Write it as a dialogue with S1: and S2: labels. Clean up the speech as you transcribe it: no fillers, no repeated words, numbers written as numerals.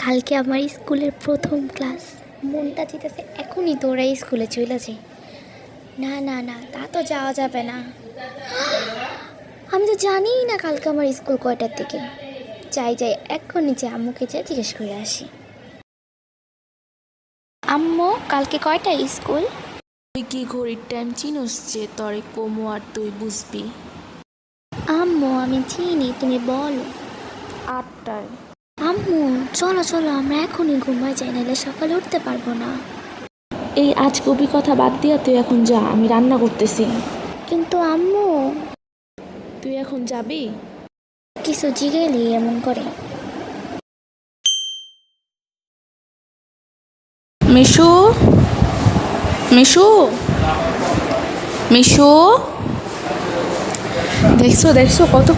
S1: কালকে আমার স্কুলের প্রথম ক্লাস। মনটা চেয়েছে এখনই তো ওরা স্কুলে চলে যায়। না না না, তা তো যাওয়া যাবে না। আমি তো জানিই না কালকে আমার স্কুল কয়টার দিকে। যাই যাই, এক্ষুনি যে আম্মুকে যে জিজ্ঞেস করে আসি। আম্মু, কালকে কয়টায় স্কুল?
S2: তুই কি ঘড়ির টাইম চিনোস যে তরে কমু আর তুই বুঝবি?
S1: আম্মু আমি চিনি, তুমি বলো।
S2: 8টায়।
S1: আম্মু চলো চলো, আমরা এখনই ঘুমাই যাই, নাহলে সকালে উঠতে পারবো না।
S2: এই আজগুবি কথা বাদ দিয়া তুই এখন যা, আমি রান্না করতেছি।
S1: কিন্তু আম্মু,
S2: তুই এখন যাবি?
S1: কিছু জিগেলি এমন করে।
S2: মিশু, মিশু, মিশু, দেখছো দেখছো কত